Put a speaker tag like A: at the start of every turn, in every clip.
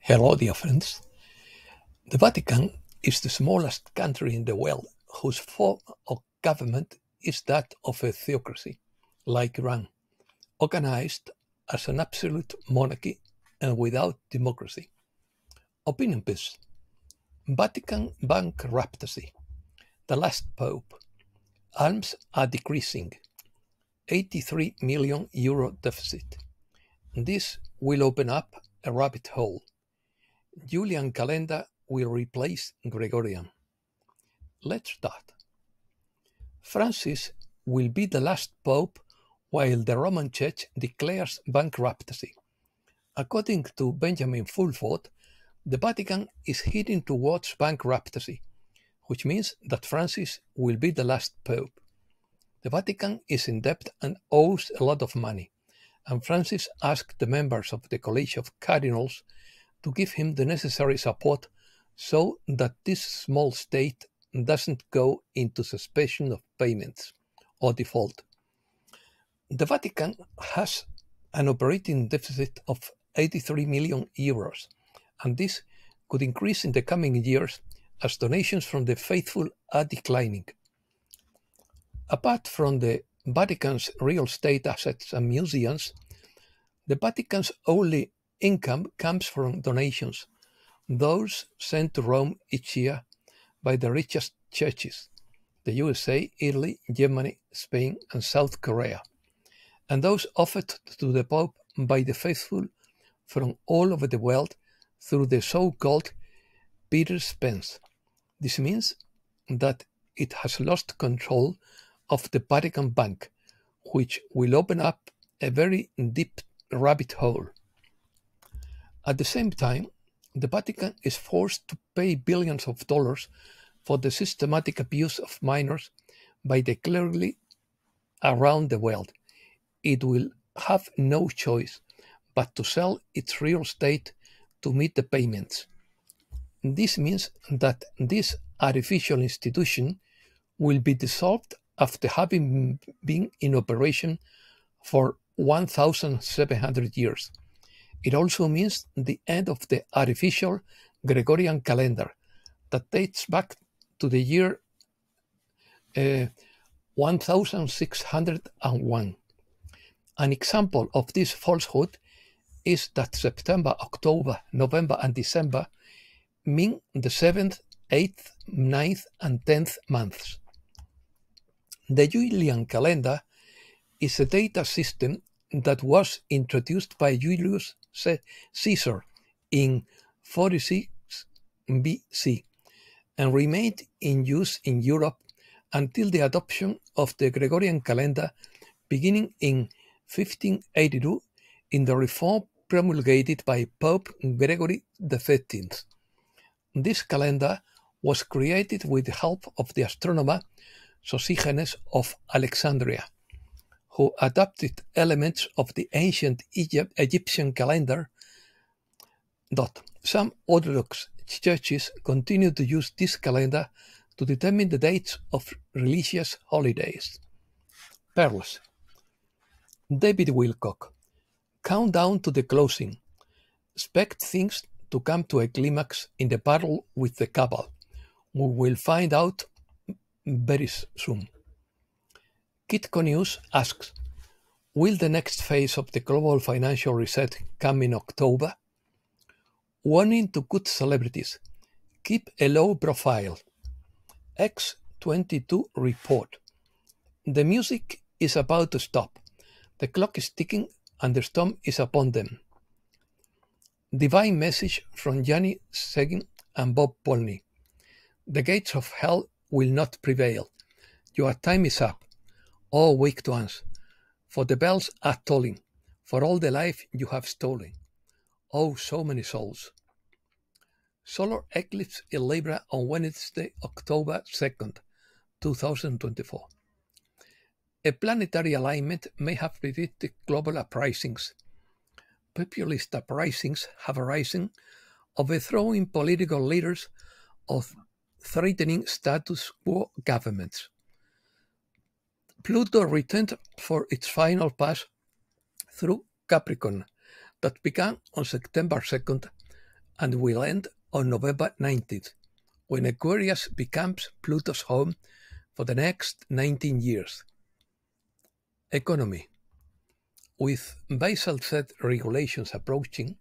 A: Hello, dear friends. The Vatican is the smallest country in the world whose form of government is that of a theocracy, like Iran, organized as an absolute monarchy and without democracy. Opinion piece. Vatican Bankruptcy. The last Pope. Alms are decreasing. 83 million euro deficit. This will open up a rabbit hole. Julian calendar will replace Gregorian. Let's start. Francis will be the last pope while the Roman Church declares bankruptcy. According to Benjamin Fulford, the Vatican is heading towards bankruptcy, which means that Francis will be the last pope. The Vatican is in debt and owes a lot of money, and Francis asked the members of the College of Cardinals to give him the necessary support so that this small state doesn't go into suspension of payments or default. The Vatican has an operating deficit of 83 million euros, and this could increase in the coming years as donations from the faithful are declining. Apart from the Vatican's real estate assets and museums, the Vatican's only income comes from donations, those sent to Rome each year by the richest churches, the USA, Italy, Germany, Spain, and South Korea, and those offered to the Pope by the faithful from all over the world through the so-called Peter's Pence. This means that it has lost control of the Vatican Bank, which will open up a very deep rabbit hole. At the same time, the Vatican is forced to pay billions of dollars for the systematic abuse of minors by the clergy around the world. It will have no choice but to sell its real estate to meet the payments. This means that this artificial institution will be dissolved after having been in operation for 1,700 years. It also means the end of the artificial Gregorian calendar that dates back to the year 1601. An example of this falsehood is that September, October, November, and December mean the 7th, 8th, 9th, and 10th months. The Julian calendar is a data system that was introduced by Julius Caesar in 46 BC and remained in use in Europe until the adoption of the Gregorian calendar beginning in 1582 in the reform promulgated by Pope Gregory XIII. This calendar was created with the help of the astronomer Sosigenes of Alexandria, who adopted elements of the ancient Egyptian calendar. Some Orthodox churches continue to use this calendar to determine the dates of religious holidays. Pearls. David Wilcock. Countdown to the closing. Expect things to come to a climax in the battle with the cabal. We will find out very soon. Kitco News asks, will the next phase of the global financial reset come in October? Warning to good celebrities, keep a low profile. X22 report. The music is about to stop. The clock is ticking and the storm is upon them. Divine message from Gianni Segin and Bob Polney. The gates of hell will not prevail. Your time is up. O wicked ones, for the bells are tolling, for all the life you have stolen. Oh, so many souls. Solar eclipse in Libra on Wednesday, October 2nd, 2024. A planetary alignment may have predicted global uprisings. Populist uprisings have arisen, overthrowing political leaders of threatening status quo governments. Pluto returned for its final pass through Capricorn that began on September 2nd and will end on November 19th, when Aquarius becomes Pluto's home for the next 19 years. Economy. With Basel Z regulations approaching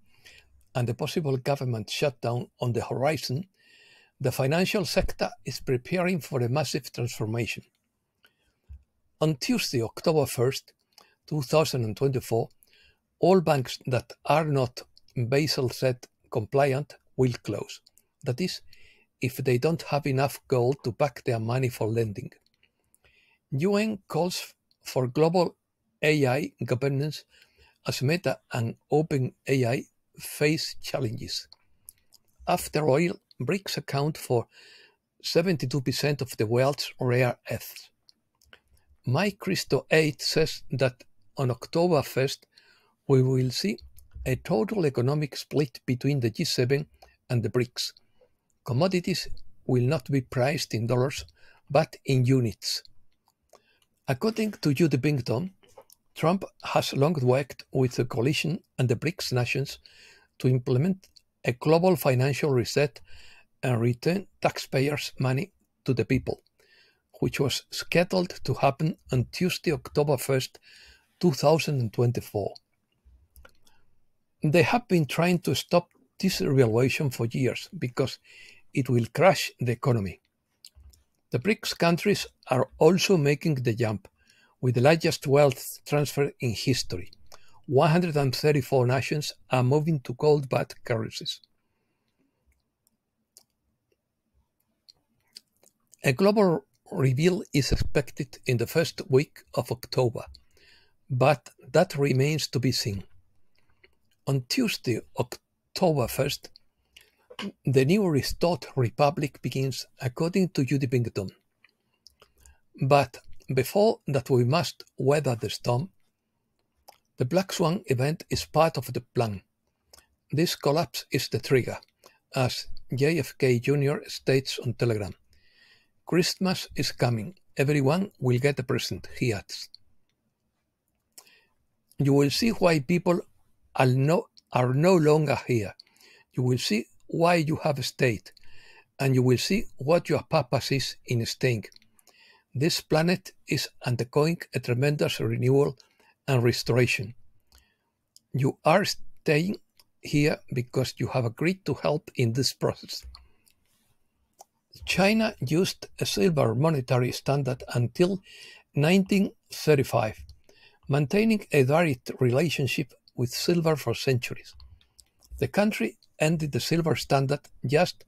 A: and the possible government shutdown on the horizon, the financial sector is preparing for a massive transformation. On Tuesday, October 1st, 2024, all banks that are not Basel Z compliant will close. That is, if they don't have enough gold to back their money for lending. UN calls for global AI governance as Meta and OpenAI face challenges. After oil, BRICS account for 72% of the world's rare earths. MyCrypto8 says that on October 1st, we will see a total economic split between the G7 and the BRICS. Commodities will not be priced in dollars, but in units. According to Judy Bington, Trump has long worked with the coalition and the BRICS nations to implement a global financial reset and return taxpayers' money to the people, which was scheduled to happen on Tuesday, October 1st, 2024. They have been trying to stop this revaluation for years because it will crash the economy. The BRICS countries are also making the jump, with the largest wealth transfer in history. 134 nations are moving to gold-backed currencies. A global reveal is expected in the first week of October, but that remains to be seen. On Tuesday, October 1st, the new restored republic begins, according to Judy Bington. But before that, we must weather the storm. The Black Swan event is part of the plan. This collapse is the trigger, as JFK Jr. states on Telegram. Christmas is coming. Everyone will get a present, he adds. You will see why people are no longer here. You will see why you have stayed, and you will see what your purpose is in staying. This planet is undergoing a tremendous renewal and restoration. You are staying here because you have agreed to help in this process. China used a silver monetary standard until 1935, maintaining a direct relationship with silver for centuries. The country ended the silver standard just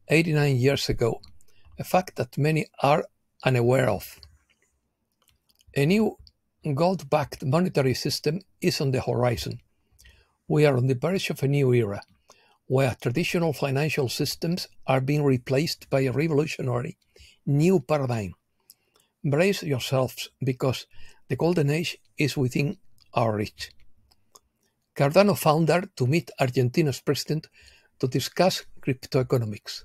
A: 89 years ago, a fact that many are unaware of. A new gold-backed monetary system is on the horizon. We are on the verge of a new era, where traditional financial systems are being replaced by a revolutionary new paradigm. Brace yourselves, because the golden age is within our reach. Cardano founder to meet Argentina's president to discuss cryptoeconomics.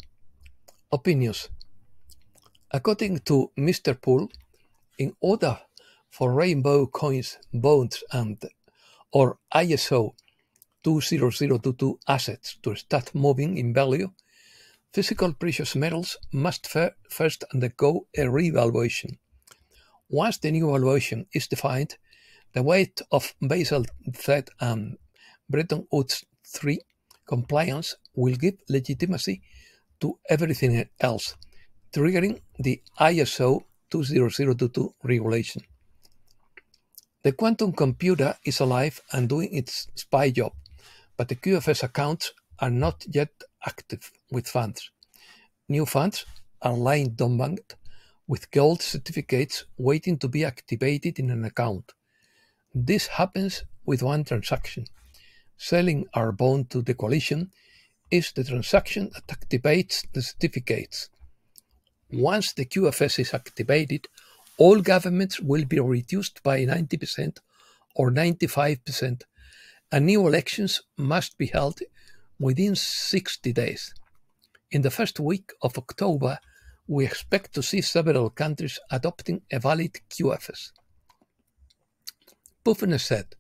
A: Opinions. According to Mr. Poole, in order for rainbow coins, bonds, or ISO 20022 assets to start moving in value, physical precious metals must first undergo a revaluation. Once the new valuation is defined, the weight of Basel Z and Bretton Woods III compliance will give legitimacy to everything else, triggering the ISO 20022 regulation. The quantum computer is alive and doing its spy job, but the QFS accounts are not yet active with funds. New funds are lying dormant, with gold certificates waiting to be activated in an account. This happens with one transaction. Selling our bond to the coalition is the transaction that activates the certificates. Once the QFS is activated, all governments will be reduced by 90% or 95%, and new elections must be held within 60 days. In the first week of October, we expect to see several countries adopting a valid QFS. Puffin said,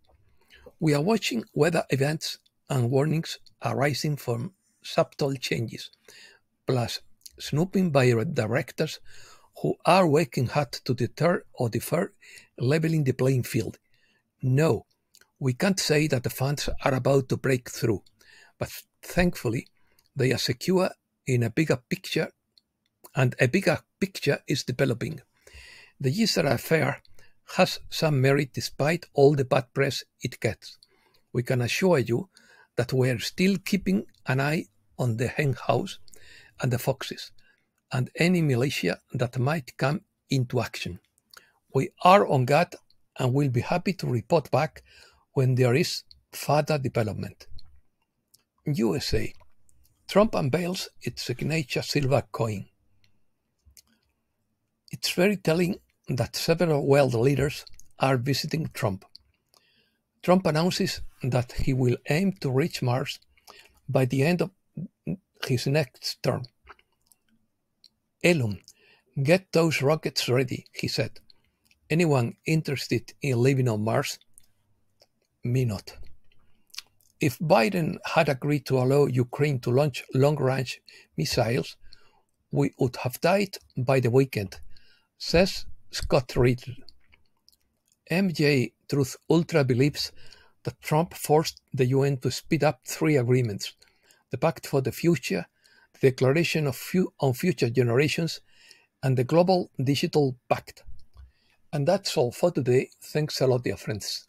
A: "We are watching weather events and warnings arising from subtle changes, plus snooping by directors who are working hard to deter or defer leveling the playing field. No, we can't say that the funds are about to break through, but thankfully they are secure in a bigger picture, and a bigger picture is developing. The Israel affair has some merit despite all the bad press it gets. We can assure you that we are still keeping an eye on the hen house and the foxes, and any militia that might come into action. We are on guard and will be happy to report back when there is further development. USA. Trump unveils its signature silver coin. It's very telling that several world leaders are visiting Trump. Trump announces that he will aim to reach Mars by the end of his next term. Elon, get those rockets ready, he said. Anyone interested in living on Mars? Me not. If Biden had agreed to allow Ukraine to launch long-range missiles, we would have died by the weekend, says Scott Ritter. MJ Truth Ultra believes that Trump forced the UN to speed up 3 agreements: the Pact for the Future, the Declaration on Future Generations, and the Global Digital Pact. And that's all for today. Thanks a lot, dear friends.